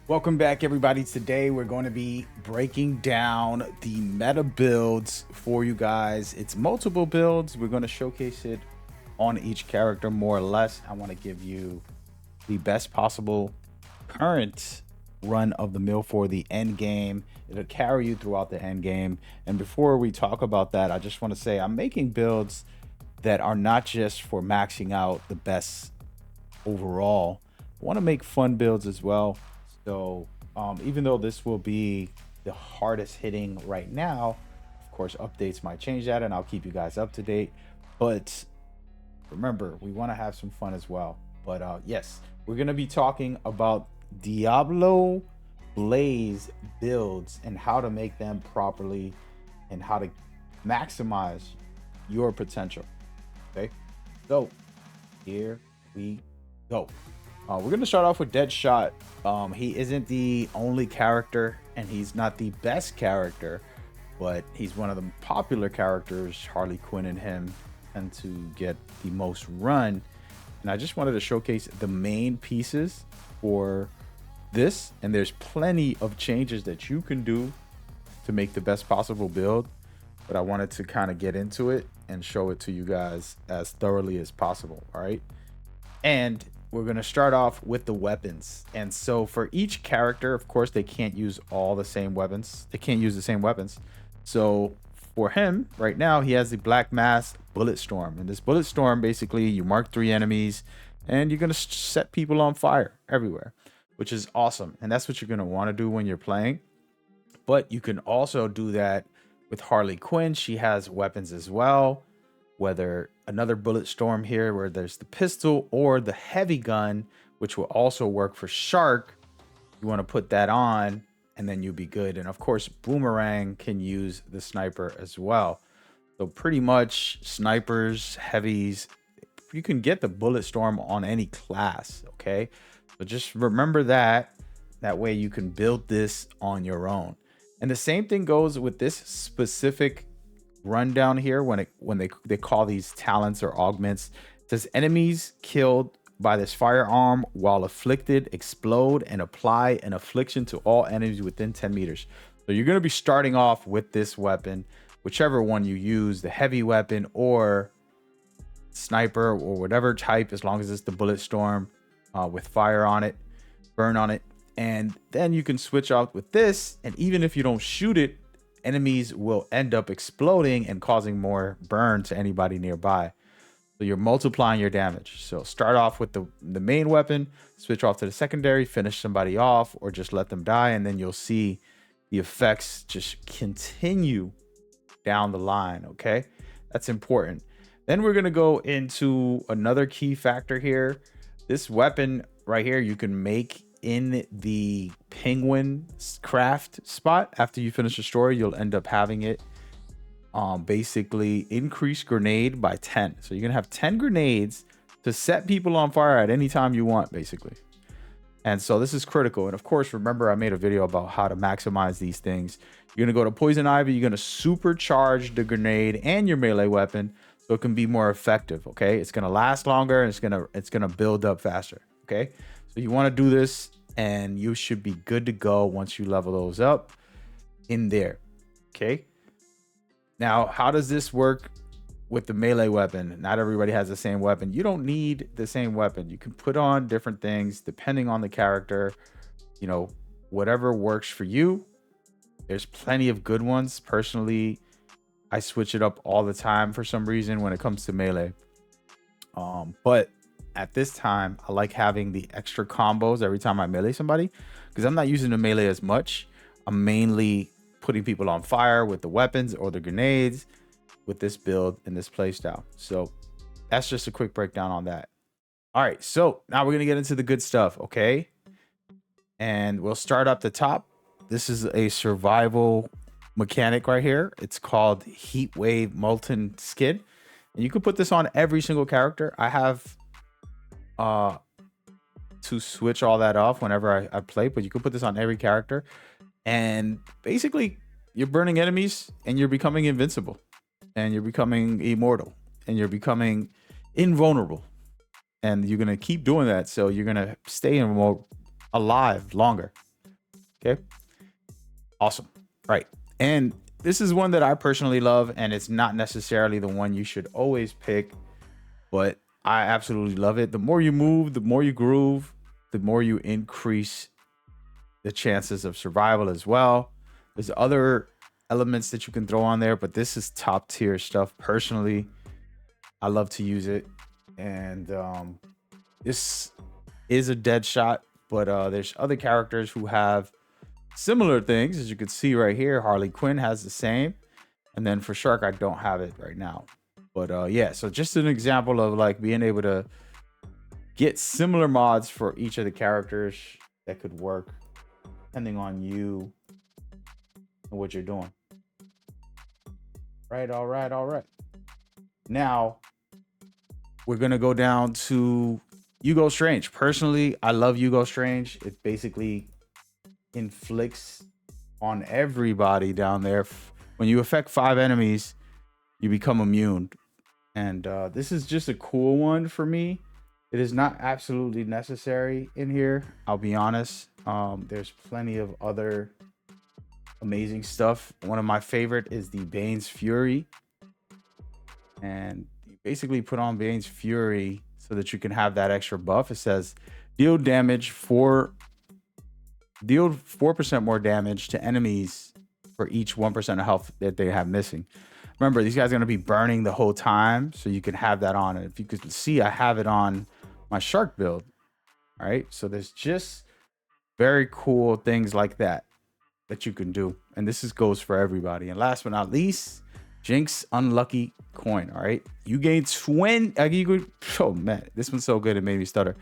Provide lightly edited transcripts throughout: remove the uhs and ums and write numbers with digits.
Welcome back, everybody. Today we're going to be breaking down the meta builds for you guys. It's multiple builds. We're going to showcase it on each character more or less. I want to give you the best possible current run of the mill for the end game. It'll carry you throughout the end game. And before we talk about that, I just want to say I'm making builds that are not just for maxing out the best overall. I want to make fun builds as well. So even though this will be the hardest hitting right now, of course, updates might change that and I'll keep you guys up to date. But remember, we want to have some fun as well. But yes, we're going to be talking about Diablo Blaze builds and how to make them properly and how to maximize your potential. Okay, so here we go. We're going to start off with DeadShot. He isn't the only character and he's not the best character, but he's one of the popular characters. Harley Quinn and him tend to get the most run. And I just wanted to showcase the main pieces for this. And there's plenty of changes that you can do to make the best possible build. But I wanted to kind of get into it and show it to you guys as thoroughly as possible. All right. And we're going to start off with the weapons. And so for each character, of course, they can't use all the same weapons. They can't use the same weapons. So for him right now, he has the Black Mass Bullet Storm. And this Bullet Storm, basically, you mark 3 enemies and you're going to set people on fire everywhere, which is awesome. And that's what you're going to want to do when you're playing. But you can also do that with Harley Quinn. She has weapons as well, whether another bullet storm here where there's the pistol or the heavy gun, which will also work for Shark. You want to put that on and then you'll be good. And of course, Boomerang can use the sniper as well. So pretty much snipers, heavies, you can get the bullet storm on any class. Okay, so just remember that. That way you can build this on your own. And the same thing goes with this specific rundown here when they call these talents or augments. It says enemies killed by this firearm while afflicted explode and apply an affliction to all enemies within 10 meters. So you're going to be starting off with this weapon, whichever one you use, the heavy weapon or sniper or whatever type, as long as it's the bullet storm with fire on it, burn on it. And then you can switch out with this, and even if you don't shoot it, enemies will end up exploding and causing more burn to anybody nearby. So you're multiplying your damage. So start off with the main weapon, switch off to the secondary, finish somebody off, or just let them die. And then you'll see the effects just continue down the line. Okay, that's important. Then we're going to go into another key factor here. This weapon right here, you can make in the penguin craft spot. After you finish the story, you'll end up having it basically increase grenade by 10. So you're gonna have 10 grenades to set people on fire at any time you want, basically. And so this is critical. And of course, remember I made a video about how to maximize these things. You're gonna go to poison ivy, you're gonna supercharge the grenade and your melee weapon so it can be more effective. Okay, it's gonna last longer and it's gonna build up faster. Okay, so you want to do this and you should be good to go once you level those up in there. Okay, now how does this work with the melee weapon? Not everybody has the same weapon. You don't need the same weapon. You can put on different things depending on the character, you know, whatever works for you. There's plenty of good ones. Personally, I switch it up all the time for some reason when it comes to melee. But at this time, I like having the extra combos every time I melee somebody because I'm not using the melee as much. I'm mainly putting people on fire with the weapons or the grenades with this build and this playstyle. So that's just a quick breakdown on that. All right, so now we're going to get into the good stuff, okay? And we'll start up the top. This is a survival mechanic right here. It's called Heat Wave Molten Skid. And you can put this on every single character. I have to switch all that off whenever I play, but you can put this on every character. And basically, you're burning enemies and you're becoming invincible. And you're becoming immortal. And you're becoming invulnerable. And you're going to keep doing that. So you're going to stay alive longer. Okay, awesome. Right, and this is one that I personally love, and it's not necessarily the one you should always pick, but I absolutely love it. The more you move, the more you groove, the more you increase the chances of survival as well. There's other elements that you can throw on there, but this is top tier stuff. Personally, I love to use it, and this is a dead shot, but there's other characters who have similar things. As you can see right here, Harley Quinn has the same, and then for Shark, I don't have it right now, but yeah, so just an example of like being able to get similar mods for each of the characters that could work depending on you and what you're doing. Right, all right, all right. Now we're gonna go down to Hugo Strange. Personally, I love Hugo Strange. It basically inflicts on everybody down there. When you affect 5 enemies, you become immune. And this is just a cool one for me. It is not absolutely necessary in here, I'll be honest. There's plenty of other amazing stuff. One of my favorite is the Bane's Fury. And you basically put on Bane's Fury so that you can have that extra buff. It says deal 4% more damage to enemies for each 1% of health that they have missing. Remember, these guys are going to be burning the whole time, so you can have that on. And if you could see, I have it on my Shark build. All right, so there's just very cool things like that that you can do, and this goes for everybody. And last but not least, Jinx Unlucky Coin. All right, you gain 20. Oh man, this one's so good it made me stutter.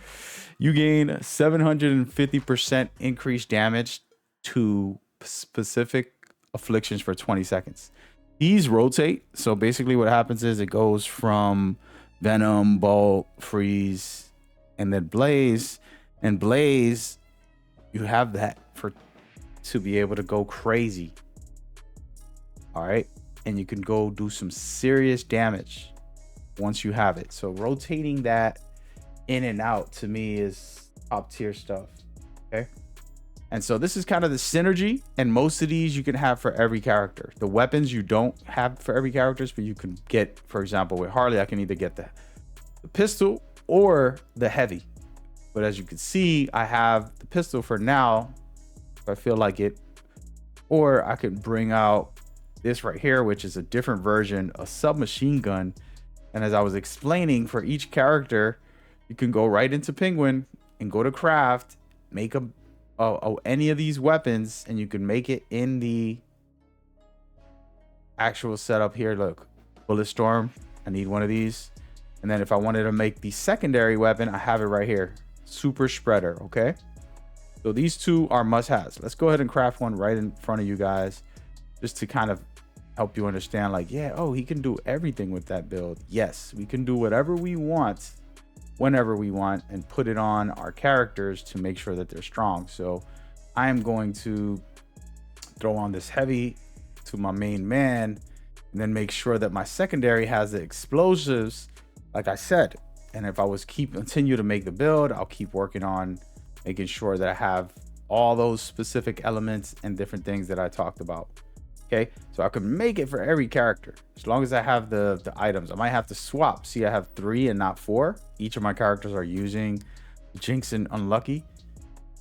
You gain 750% increased damage to specific afflictions for 20 seconds. These rotate, so basically what happens is it goes from Venom, Bolt, Freeze, and then Blaze. And Blaze, you have that to be able to go crazy. All right, and you can go do some serious damage once you have it. So rotating that in and out to me is top tier stuff. Okay, and so this is kind of the synergy, and most of these you can have for every character. The weapons you don't have for every character, but you can get, for example, with Harley, I can either get the pistol or the heavy. But as you can see, I have the pistol for now, if I feel like it, or I could bring out this right here, which is a different version, a submachine gun. And as I was explaining, for each character, you can go right into Penguin and go to craft, make any of these weapons, and you can make it in the actual setup here. Look, Bullet Storm, I need one of these. And then if I wanted to make the secondary weapon, I have it right here, Super Spreader. Okay, so these two are must-haves. Let's go ahead and craft one right in front of you guys, just to kind of help you understand, like, yeah, oh, he can do everything with that build. Yes, we can do whatever we want whenever we want and put it on our characters to make sure that they're strong. So I am going to throw on this heavy to my main man, and then make sure that my secondary has the explosives, like I said. And if I was continue to make the build, I'll keep working on making sure that I have all those specific elements and different things that I talked about. Okay, so I could make it for every character as long as I have the items. I might have to swap. See, I have 3 and not 4. Each of my characters are using Jinx and Unlucky.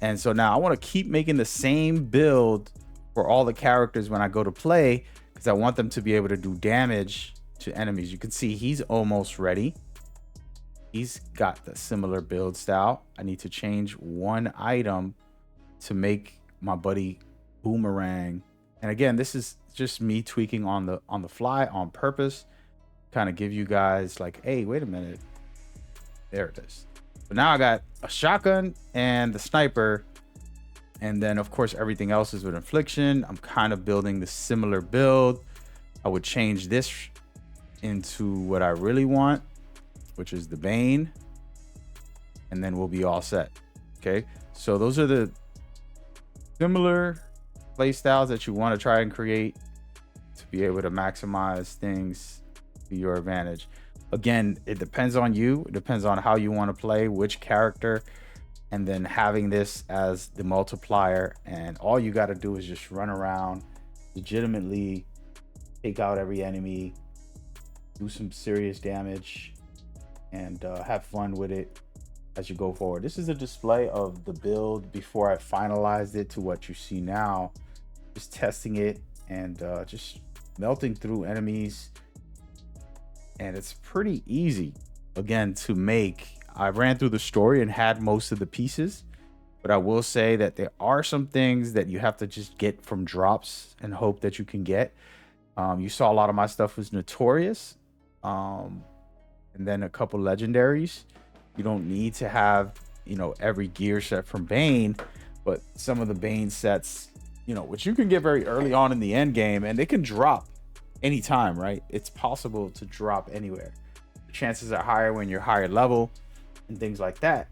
And so now I want to keep making the same build for all the characters when I go to play, because I want them to be able to do damage to enemies. You can see he's almost ready. He's got the similar build style. I need to change one item to make my buddy Boomerang. And again, this is just me tweaking on the fly on purpose, kind of give you guys like, hey, wait a minute. There it is. So now I got a shotgun and the sniper. And then of course, everything else is with infliction. I'm kind of building the similar build. I would change this into what I really want, which is the Bane. And then we'll be all set. Okay. So those are the similar play styles that you want to try and create to be able to maximize things to your advantage. Again, it depends on you. It depends on how you want to play, which character and then having this as the multiplier, and all you got to do is just run around, legitimately take out every enemy, do some serious damage, and have fun with it as you go forward. This is a display of the build before I finalized it to what you see now. Just testing it and just melting through enemies, and it's pretty easy again to make. I ran through the story and had most of the pieces, but I will say that there are some things that you have to just get from drops and hope that you can get. You saw a lot of my stuff was notorious, and then a couple legendaries. You don't need to have, you know, every gear set from Bane, but some of the Bane sets, you know, which you can get very early on in the end game, and they can drop anytime, right? It's possible to drop anywhere. The chances are higher when you're higher level and things like that,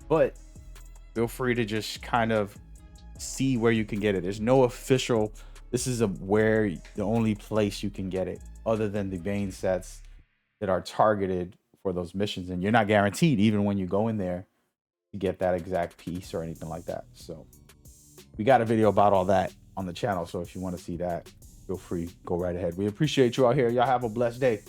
but feel free to just kind of see where you can get it. There's no official, this is where the only place you can get it other than the Bane sets that are targeted for those missions, and you're not guaranteed even when you go in there to get that exact piece or anything like that. So we got a video about all that on the channel, so if you want to see that, feel free, go right ahead. We appreciate you out here. Y'all have a blessed day.